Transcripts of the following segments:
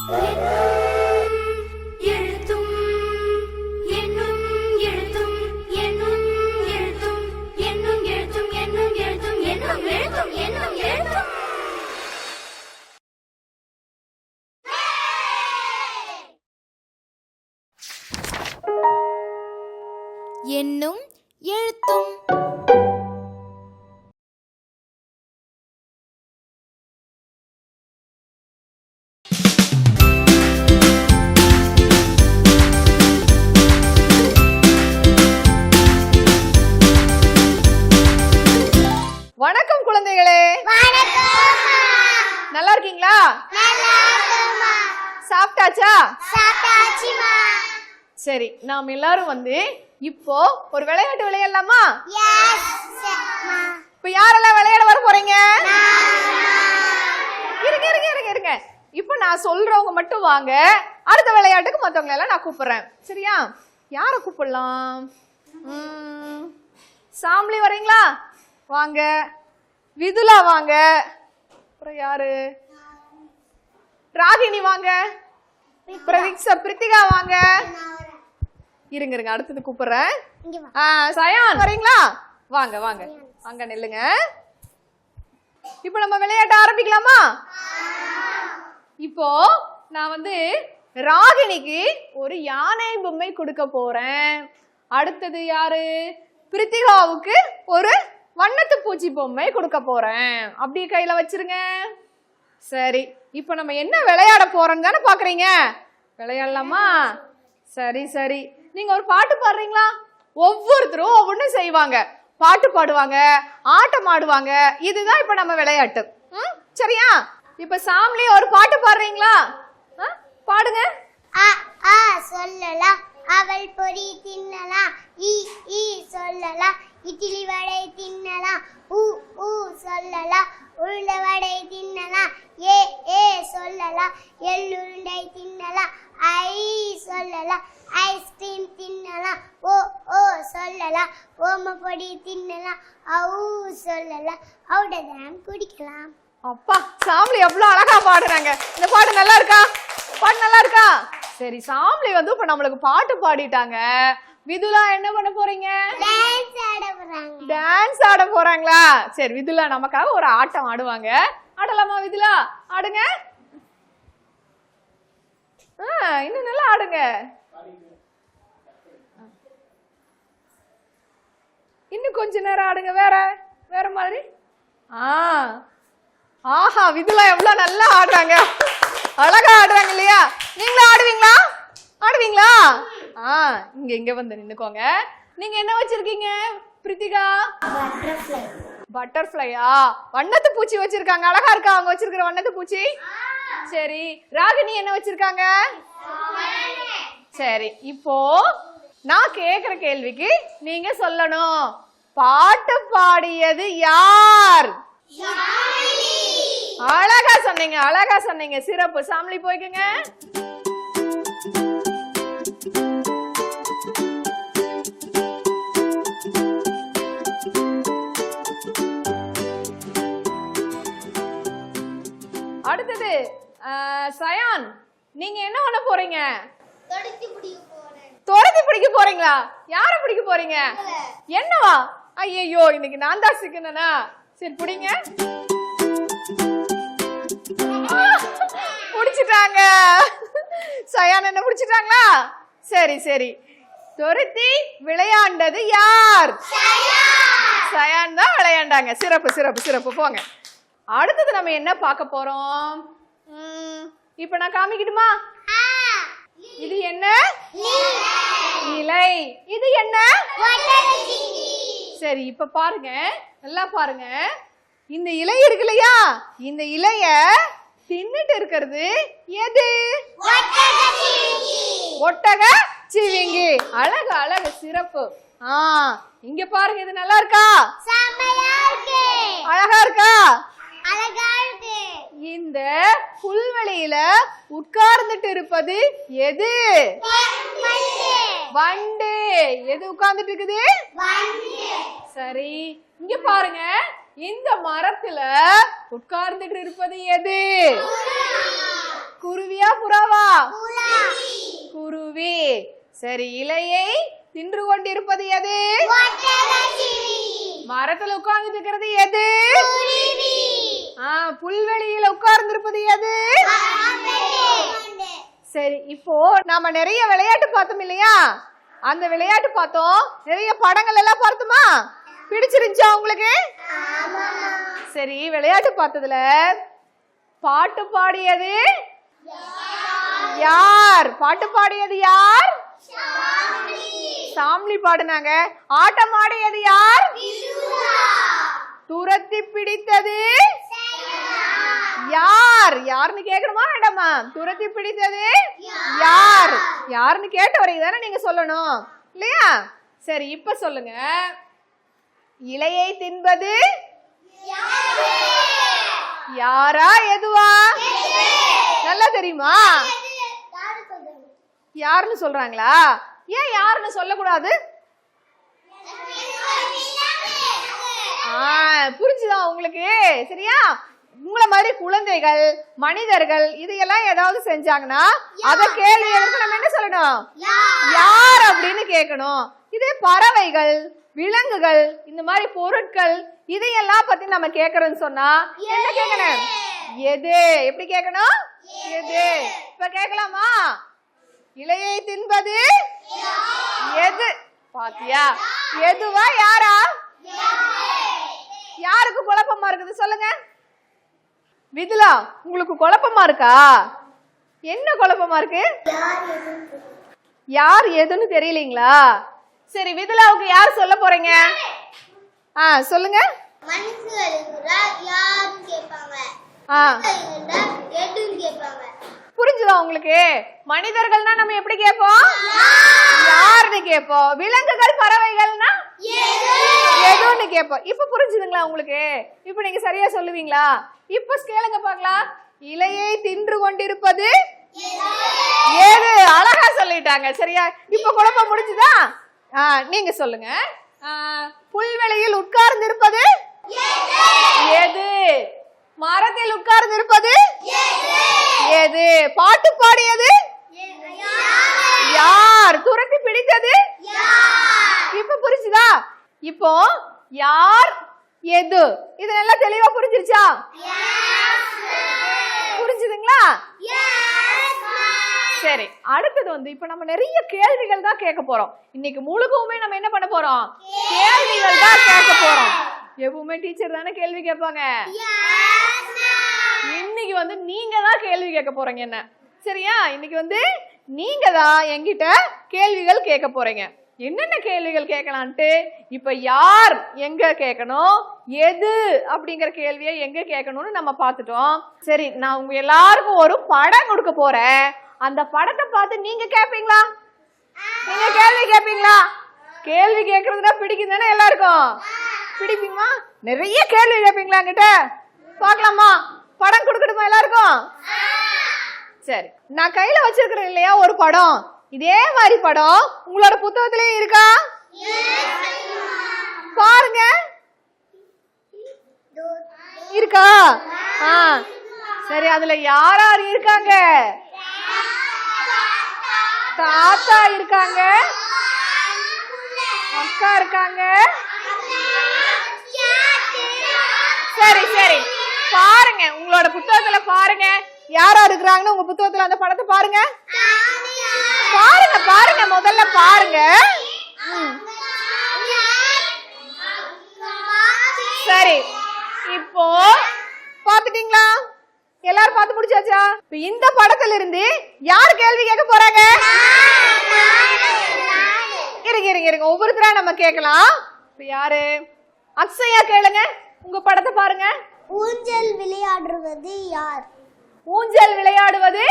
எண்ணும் எழுத்தும். வணக்கம் குழந்தைகளே. நல்லா இருக்கீங்களா? சாப்பிட்டாச்சா? சரி, நாம் எல்லாரும் இப்போ ஒரு விளையாட்டு விளையாடலாமா? இப்ப யாரெல்லாம் விளையாட வர போறீங்க? இருங்க. இப்ப நான் சொல்றவங்க மட்டும் வாங்க. அடுத்த விளையாட்டுக்கு மத்தவங்க எல்லாம் நான் கூப்பிடுறேன். சரியா? யார கூப்பிடலாம்? சாம்லி வரீங்களா? வாங்க. விதுலா வாங்க. அப்புறம் யாரு? ராகினி வாங்க. பிரித்திகா வாங்க. இருங்க அடுத்தது கூப்பிடுறேன். சயான் வரீங்களா? வாங்க அங்க நில்லுங்க. இப்ப நம்ம விளையாட்ட ஆரம்பிக்கலாமா? இப்போ நான் ராகினிக்கு ஒரு யானை பொம்மை கொடுக்க போறேன். அடுத்தது யாரு? பிரித்திகாவுக்கு ஒரு வண்ணத்து பூச்சி பொம்மை கொடுக்க போறேன். அப்படியே கையில வச்சிருங்க. சரி, இப்ப நம்ம என்ன விளையாட போறோம்னு தானே பாக்குறீங்க. விளையாடலாமா? சரி, நீங்க ஒரு பாட்டு பாடுறீங்களா? ஒவ்வொருத்தரும் ஒவ்வொன்னு செய்வாங்க. பாட்டு பாடுவாங்க, ஆட்டம் ஆடுவாங்க. இதுதான் இப்ப நம்ம விளையாட்டு. சரியா? இப்ப சாம்லி ஒரு பாட்டு பாடுறீங்களா? பாடுங்க. சொல்லலாம் அவள் பொரி தின்னலாம், ஈ சொல்லலாம் இட்லி வடை தின்னலாம், ஊ சொல்லலாம் உருண்டை வடை தின்னலாம், ஏ சொல்லலாம் எள்ளுருண்டை தின்னலாம், ஐ சொல்லலாம் ஐஸ்கிரீம் தின்னலாம், ஓ சொல்லலாம் ஓம பொடி தின்னலாம், அவு சொல்லலாம் அவுடதான் குடிக்கலாம். அப்பா, சாம்லி எவ்வளவு அழகா பாடுறாங்க. இந்த பாட்டு நல்லா இருக்கா? பாட்டு நல்லா இருக்கா? சரி, சாம்லி இப்ப நம்மளுக்கு பாட்டு பாடிட்டாங்க. விதுலா என்ன பண்ண போறீங்க? டான்ஸ் ஆட போறாங்களா? சரி, விதுலா நமக்காக ஒரு ஆட்டம் ஆடுவாங்க. ஆடலாமா விதுலா? ஆடுங்க. இன்னும் நல்லா ஆடுங்க. இன்னும் கொஞ்ச நேரம் ஆடுங்க. வேற மாதிரி. ஆஹா, விதுலா எவ்வளவு நல்லா ஆடுறாங்க. அழகா ஆடுறாங்க இல்லையா? நீங்களும் ஆடுவீங்களா? இங்க நின்னுக்கோங்க. நீங்க என்ன வச்சிருக்கீங்க பிரித்திகா? பட்டர்ஃப்ளையா? வண்ணத்து பூச்சி வச்சிருக்காங்க. அழகா இருக்கா அவங்க வச்சிருக்கிற வண்ணத்து பூச்சி? சரி, ராகினி என்ன வச்சிருக்காங்க? சரி, இப்போ நான் கேக்குற கேள்விக்கு நீங்க சொல்லணும். பாட்டு பாடியது யார்? அழகா சொன்னீங்க. சிறப்பு. சாம்லி போய்க்குங்க. அடுத்தது சயான், நீங்க என்ன பண்ண போறீங்க? துரத்தி பிடிக்க போறீங்களா? யார பிடிக்க போறீங்க? என்னவா? ஐயோ, இன்னைக்கு நான் தான் சிக்கனா. சரி, பிடிங்க. பிடிச்சிட்டாங்க. சயான் என்ன பிடிச்சிட்டாங்களா? சரி. துரத்தி விளையாண்டது யார்? சயான் தான் விளையாண்டாங்க. சிறப்பு. போங்க. அடுத்தது நம்ம என்ன பார்க்க போறோம்? இப்ப நான் காமிக்கட்டுமா? இது என்ன? இலை. இது என்ன? சரி, இப்ப பாருங்க, நல்லா பாருங்க. இந்த இலை இருக்கு இல்லையா? இந்த இலைய தின்னுட்டு இருக்கிறது எது? ஒட்டக சிவிங்கி. அழகு. சிறப்பு. இங்க பாருங்க, இது நல்லா இருக்கா? அழகா இருக்கா? இந்த புல்வெளியில உட்கார்ந்துட்டு இருப்பது எது? வண்டு. எது உட்கார்ந்துட்டு இருக்குது? சரி, இங்க பாருங்க, இந்த மரத்துல உட்கார்ந்துட்டு இருப்பது எது? குருவியா புறாவா? குருவி. சரி, இலையை தின்று கொண்டிருப்பது எது? மரத்துல உட்கார்ந்து இருக்கிறது எது? புல்வெளியில உட்கார்ந்து இருப்பது எது? சரி, இப்போ நாம நிறைய விளையாட்டு பார்த்தோம் இல்லையா? அந்த விளையாட்டு பார்த்தோம், நிறைய படங்கள் எல்லாம் பார்த்தோமா? பிடிச்சிருந்துச்சா உங்களுக்கு? சரி, விளையாட்டு பார்த்ததுல பாட்டு பாடியது யார்? பாட்டு பாடியது யார்? சாம்லி பாடுனாங்க. ஆட்டம் ஆடியது யார்? துரத்தி பிடித்தது யார்? யாருன்னு கேட்கணுமா வேண்டாமா? துரத்தி பிடித்தது யார்? யாருன்னு கேட்ட வரைக்கும் தானே நீங்க சொல்லணும் இல்லையா? சரி, இப்ப சொல்லுங்க. இலையை தின்பது யாரா எதுவா? நல்லா தெரியுமா? யாருன்னு சொல்றாங்களா? ஏன் யாருன்னு சொல்லக்கூடாது? புரிஞ்சுதா உங்களுக்கு? சரியா? உங்களை மாதிரி குழந்தைகள், மனிதர்கள் இதையெல்லாம் ஏதாவது செஞ்சாங்கன்னா அத கேள்வி எடுத்து நம்ம என்ன சொல்லணும்? யார் அப்படின்னு கேட்கணும். இதே பறவைகள், விலங்குகள், இந்த மாதிரி பொருட்கள் இதையெல்லாம் பத்தி நம்ம கேட்கறோம்னு சொன்னா என்ன கேட்கணும்? எது? எப்படி கேட்கணும்? எது? இப்ப கேட்கலாமா? இலையை தின்பது எது? பாத்தியா? எதுவா யாரா? யாருக்கு குழப்பமா இருக்குது சொல்லுங்க. விதுலா, உங்களுக்கு குழப்பமா இருக்கா? என்ன குழப்பமா இருக்கு? யார் எதுன்னு தெரியலீங்களா? சரி, விதுலாவுக்கு யார் சொல்ல போறீங்க? சொல்லுங்க. புரிஞ்சுதா உங்களுக்கு? மனிதர்கள்னா நம்ம எப்படி கேட்போம்? யாருன்னு கேட்போம். விலங்குகள், பறவைகள்னா எதுன்னு கேட்போம். இப்ப புரிஞ்சுதுங்களா உங்களுக்கு? இப்ப நீங்க சரியா சொல்லுவீங்களா? இப்ப கேளுங்க பார்க்கலாம். இலையை தின்று கொண்டிருப்பது எது? அழகா சொல்லிட்டாங்க. சரியா? இப்ப குழப்பம் முடிஞ்சுதா? நீங்க சொல்லுங்க. புல்வெளியில் உட்கார்ந்து இருப்பது எது? மரத்தில் உட்கார்ந்து இருப்பது எது? பாட்டு பாடியது யார்? துரத்தி பிடித்தது இப்ப புரிஞ்சுதா? இப்போ யார் எது இது நல்லா தெளிவா புரிஞ்சிருச்சா? புரிஞ்சுதுங்களா? சரி, அடுத்தது வந்து இப்ப நம்ம நிறைய கேள்விகள் தான் கேட்க போறோம். இன்னைக்கு முழுக்கவுமே நம்ம என்ன பண்ண போறோம்? கேள்விகள் தான் கேட்க போறோம். எப்பவுமே டீச்சர் தானே கேள்வி கேட்பாங்க. இன்னைக்கு வந்து நீங்க தான் கேள்வி கேட்க போறீங்க. என்ன சரியா? இன்னைக்கு வந்து நீங்க தான் என்கிட்ட கேள்விகள் கேட்க போறீங்க. என்னென்ன கேள்விகள் கேட்கலான்ட்டு இப்ப யார் எங்க கேட்கணும், எது அப்படிங்கிற கேள்வியை எங்க கேட்கணும்னு நம்ம பார்த்துட்டோம். சரி, நான் உங்க எல்லாருக்கும் ஒரு படம் கொடுக்க போறேன். அந்த படத்தை பார்த்து நீங்க கேட்பீங்களா? நீங்க கேள்வி கேட்பீங்களா? கேள்வி கேட்கறதுனா பிடிக்கும் தானே எல்லாருக்கும்? பிடிப்பீங்களா? நிறைய கேள்வி கேட்பீங்களா என்கிட்ட? பார்க்கலாமா? படம் கொடுக்கணுமா எல்லாருக்கும்? சரி, நான் கையில வச்சிருக்கிறேன் இல்லையா ஒரு படம், இதே மாதிரி படம் உங்களோட புத்தகத்திலே இருக்கா? பாருங்க, இருக்கா? சரி, அதுல யார் யார் இருக்காங்க? தாத்தா இருக்காங்க, அக்கா இருக்காங்க. சரி சரி, பாருங்க உங்களோட புத்தகத்துல பாருங்க யார் யார் இருக்கிறாங்கன்னு. உங்க புத்தகத்துல அந்த படத்தை பாருங்க. பாருங்க பாருங்க, முதல்ல பாருங்க. சரி, இப்போ பாத்துட்டீங்களா? எல்லாரும் பார்த்து முடிச்சாச்சா? இந்த படத்துல இருந்து யார் கேள்வி கேட்க போறாங்க? இருங்க இருங்க இருங்க, ஒவ்வொருத்தரா நம்ம கேட்கலாம். இப்ப யாரு? அக்ஷயா கேளுங்க, உங்க படத்தை பாருங்க. ஊஞ்சல் விளையாடுவது யார்? ஊஞ்சல் விளையாடுவது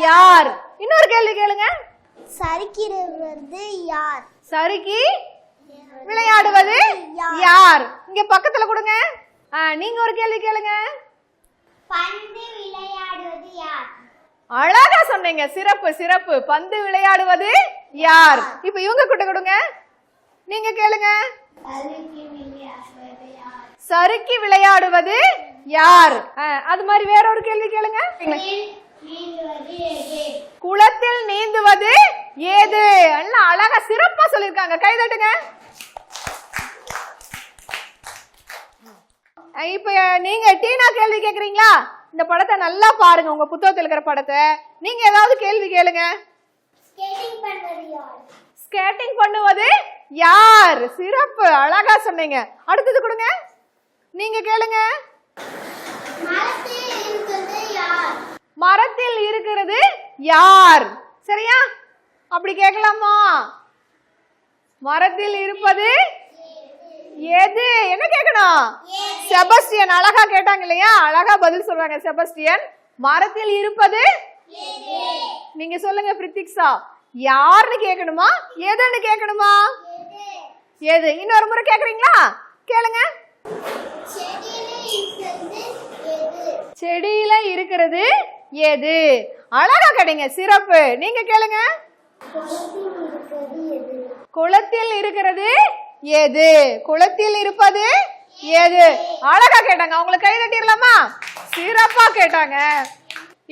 யார்? இன்னொரு கேள்வி கேளுங்க. சறுக்கிறது யார்? சறுக்கி விளையாடுவது யார்? இங்க பக்கத்துல கொடுங்க. நீங்க ஒரு கேள்வி கேளுங்க. பந்து விளையாடுவது யார்? அழகா சொன்னீங்க, சிறப்பு சிறப்பு. பந்து விளையாடுவது யார்? இப்ப இவங்க கிட்ட கொடுங்க, நீங்க கேளுங்க. சறுக்கி விளையாடுவது யார்? அது மாதிரி வேற ஒரு கேள்வி கேளுங்க. குளத்தில் நீந்துவது ஏது? நல்லா அழகா சிறப்பா சொல்லிருக்காங்க, கை தட்டுங்க. இப்ப நீங்க டீனா கேள்வி கேக்குறீங்களா? இந்த படத்தை நல்லா பாருங்க, உங்க புத்தகத்தில் இருக்கிற படத்தை. நீங்க ஏதாவது கேள்வி கேளுங்க. ஸ்கேட்டிங் பண்ணுவது யார்? சிறப்பு, அழகா சொன்னீங்க. அடுத்தது கொடுங்க, நீங்க கேளுங்க. மரத்தில் இருக்கிறது யார்? சரியா? அப்படி கேட்கலாமா? மரத்தில் இருப்பது எது? என்ன கேட்கணும்? செபஸ்டியன் அழகா கேட்டாங்க இல்லையா? அழகா பதில் சொல்றாங்க செபஸ்டியன். மரத்தில் இருப்பது நீங்க சொல்லுங்க பிரித்திக்ஷா. யாருன்னு கேட்கணுமா எதுன்னு கேட்கணுமா? எது? இன்னொரு முறை கேக்குறீங்களா? கேளுங்க. செடியில இருக்கிறது எது? அழகா கேட்டீங்க, சிறப்பு. நீங்க கேளுங்க. குளத்தில் இருக்கிறது எது? குளத்தில் இருப்பது எது? அழகா கேட்டாங்க. அவங்களுக்கு கை தட்டிடலாமா? சிறப்பா கேட்டாங்க.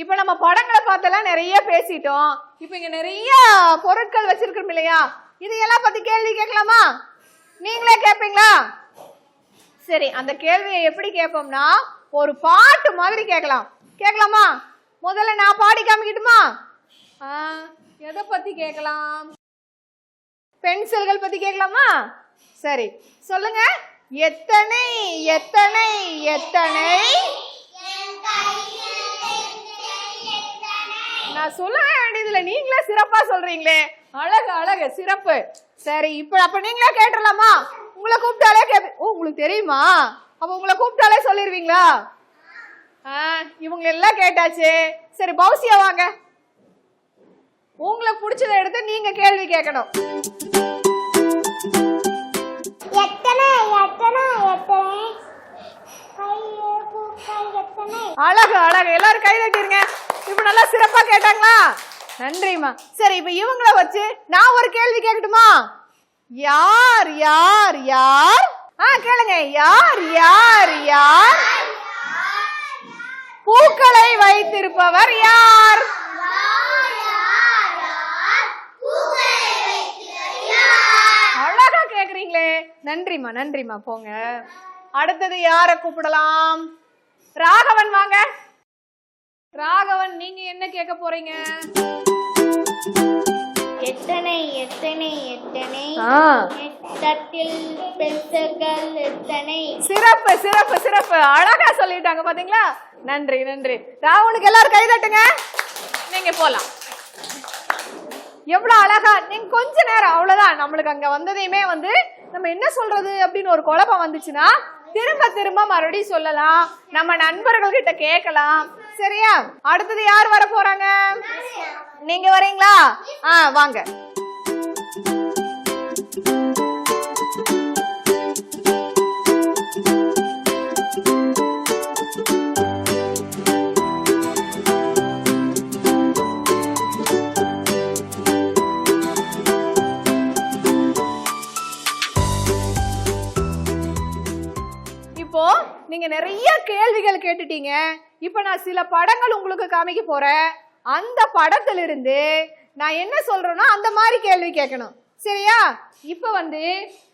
இப்ப நம்ம படங்களை பார்த்தெல்லாம் நிறைய பேசிட்டோம். இப்ப இங்க நிறைய பொருட்கள் வச்சிருக்கோம் இல்லையா? இதையெல்லாம் பத்தி கேள்வி கேட்கலாமா? நீங்களே கேட்பீங்களா? சரி, அந்த கேள்வியை எப்படி கேட்போம்னா ஒரு பாட்டு மாதிரி கேட்கலாம். கேட்கலாமா? முதல்ல நான் பாடி காமிக்கட்டுமா? எதை பத்தி கேட்கலாம்? பென்சில்கள் பத்தி கேட்கலாமா? சரி, சொல்லுங்க. எத்தனை எத்தனை எத்தனை? நான் சொல்ல வேண்டியதுல நீங்களே சிறப்பா சொல்றீங்களே. அழகு அழகு, சிறப்பு. சரி, இப்ப அப்ப நீங்களே கேட்டுடலாமா? உங்களை கூப்பிட்டாலே உங்களுக்கு தெரியுமா? அப்ப உங்களை கூப்பிட்டாலே சொல்லிருவீங்களா? இவங்க எல்லாம் கேட்டாச்சு. சரி, பௌசியா வாங்க. உங்களுக்கு பிடிச்சதை எடுத்து நீங்க கேள்வி கேட்கணும். அழகு அழகு, எல்லாரும் கை தட்டிருங்க. இப்ப நல்லா சிறப்பா கேட்டாங்களா? நன்றிமா. சரி, இப்ப இவங்கள வச்சு நான் ஒரு கேள்வி கேட்கட்டுமா? யார் யார் யார்? கேளுங்க. யார் யார் யார் பூக்களை வைத்திருப்பவர் யார்? அழகா கேக்குறீங்களே. நன்றிமா நன்றிமா. போங்க. அடுத்தது யார கூப்பிடலாம்? ராகவன் வாங்க. ராகவன், நீங்க என்ன கேட்க போறீங்க? எத்தனை எத்தனை எத்தனை எட்டத்தில் பெருசர்கள் எத்தனை? சிறப்பு சிறப்பு சிறப்பு, அழகா சொல்லிட்டாங்க பாத்தீங்களா? நன்றி நன்றி. ராவனுக்கு எல்லாரும் கை தட்டுங்க. நீங்க போலாம். எவ்வளவு அழகா. நீங்க கொஞ்ச நேரம் அவ்வளவுதான். நம்மளுக்கு அங்க வந்ததையுமே நம்ம என்ன சொல்றது அப்படின்னு ஒரு குழப்பம் வந்துச்சுன்னா திரும்ப திரும்ப மறுபடியும் சொல்லலாம். நம்ம நண்பர்கள் கிட்ட கேட்கலாம். சரியா? அடுத்தது யார் வர போறாங்க? நீங்க வரீங்களா? வாங்க. இப்போ நீங்க நிறைய கேள்விகள் கேட்டுட்டீங்க. இப்ப நான் சில படங்கள் உங்களுக்கு காமிக்க போறேன். அந்த படத்திலிருந்து நான் என்ன சொல்றேனோ அந்த மாதிரி கேள்வி கேட்கணும். சரியா? இப்ப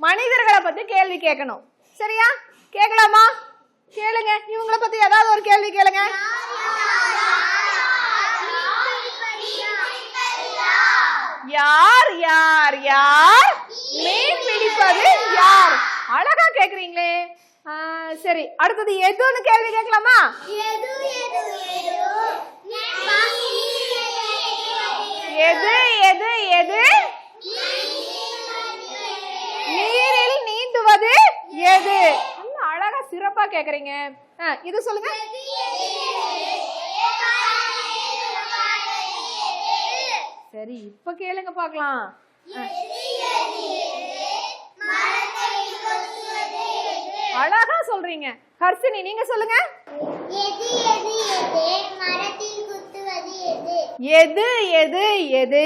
மனிதர்களை பத்தி கேள்வி கேட்கணும். சரியா? கேட்கலாமா? கேளுங்க. இவங்கள பத்தி ஏதாவது ஒரு கேள்வி கேளுங்க. யார் யார் யார் மீன் பிடிப்பது யார்? அழகா கேக்குறீங்களே. சரி, அடுத்தது எதுன்னு கேள்வி கேட்கலாமா? எது எது எது? நீரில் நீந்துவது எது? அழகா சிறப்பா கேக்குறீங்க. இது சொல்லுங்க. சரி, இப்ப கேளுங்க பாக்கலாம். அழகா சொல்றீங்க. ஹர்ஷினி, நீங்க சொல்லுங்க. எது எது எது?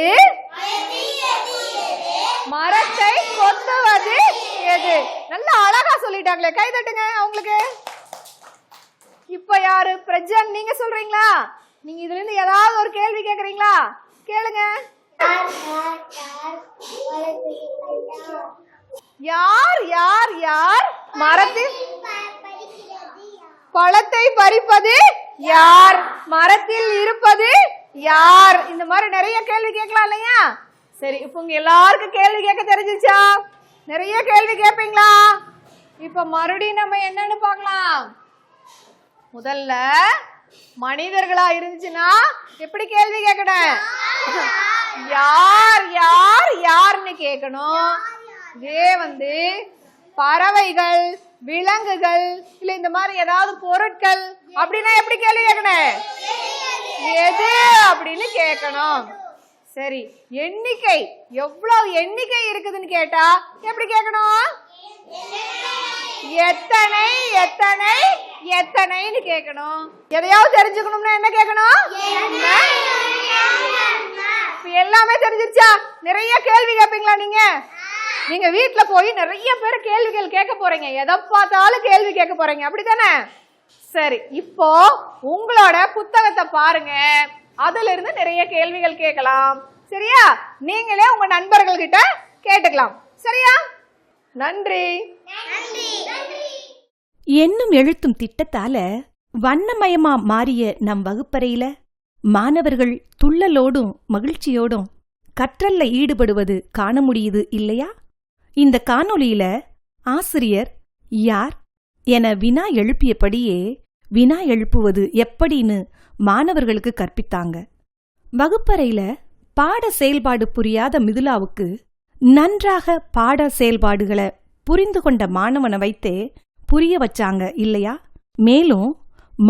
மரத்தை கொத்துவது எது? நல்ல அழகா சொல்லிட்டாங்களே. கை தட்டுங்க அவங்களுக்கு. இப்ப யாரு? பிரஜன், நீங்க சொல்றீங்களா? நீங்க இதுல இருந்து ஏதாவது ஒரு கேள்வி கேக்குறீங்களா? கேளுங்க. யார் யார் யார் மரத்தில் பழத்தை பறிப்பது யார்? மரத்தில் இருப்பது யார்? இந்த மாதிரி நிறைய கேள்வி கேட்கலாம் இல்லையா? சரி, இப்ப உங்க எல்லாருக்கும் கேள்வி கேட்க தெரிஞ்சிச்சா? நிறைய கேள்வி கேட்பீங்களா? இப்ப மறுபடியும் நம்ம என்னன்னு பார்க்கலாம். முதல்ல மனிதர்களா இருந்துச்சுன்னா எப்படி கேள்வி கேட்கணும்? யார் யார் யார்னு கேட்கணும். இதே பறவைகள், விலங்குகள், இல்ல இந்த மாதிரி ஏதாவது பொருட்கள் அப்படின்னா எப்படி கேள்வி கேட்கணும்? எது அப்படின்னு கேட்கணும். சரி, எண்ணிக்கை எவ்வளவு எண்ணிக்கை இருக்குதுன்னு கேட்டா எப்படி கேட்கணும்? எத்தனை எத்தனை எத்தனைன்னு கேட்கணும். எதையாவது தெரிஞ்சுக்கணும்னா என்ன கேட்கணும்? எல்லாமே தெரிஞ்சிருச்சா? நிறைய கேள்வி கேட்பீங்களா நீங்க? நீங்க வீட்டுல போய் நிறைய பேர் கேள்விகள் கேட்க போறீங்க. எதை பார்த்தாலும் கேள்வி கேட்க போறீங்க, அப்படித்தானே? சரி, இப்போ உங்களோட புத்தகத்தை பாருங்க. அதுல இருந்து நிறைய கேள்விகள் கேட்கலாம். சரியா? நீங்களே உங்க நண்பர்கள் கிட்ட கேட்டுக்கலாம். சரியா? நன்றி. எண்ணும் எழுத்தும் திட்டத்தால வண்ணமயமா மாறிய நம் வகுப்பறையில மாணவர்கள் துள்ளலோடும் மகிழ்ச்சியோடும் கற்றல்ல ஈடுபடுவது காண முடியுது இல்லையா? இந்த காணொளியில ஆசிரியர் யார் என வினா எழுப்பியபடியே வினா எழுப்புவது எப்படின்னு மாணவர்களுக்கு கற்பித்தாங்க. வகுப்பறையில பாட செயல்பாடு புரியாத மிதுலாவுக்கு நன்றாக பாட செயல்பாடுகளை புரிந்து கொண்ட மாணவனை வைத்தே புரிய வச்சாங்க இல்லையா? மேலும்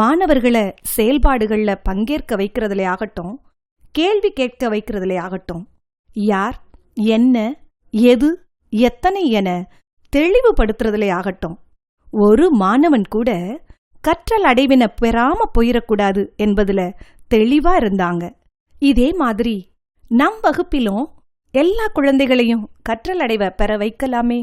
மாணவர்களை செயல்பாடுகள்ல பங்கேற்க வைக்கிறதுல ஆகட்டும், கேள்வி கேட்க வைக்கிறதுல ஆகட்டும், யார், என்ன, எது, எத்தனை என தெளிவுபடுத்துறதுல ஆகட்டும், ஒரு மாணவன் கூட கற்றல் அடைவின பெறாம போயிடக்கூடாது என்பதுல தெளிவா இருந்தாங்க. இதே மாதிரி நம் வகுப்பிலும் எல்லா குழந்தைகளையும் கற்றல் அடைவ பெற வைக்கலாமே.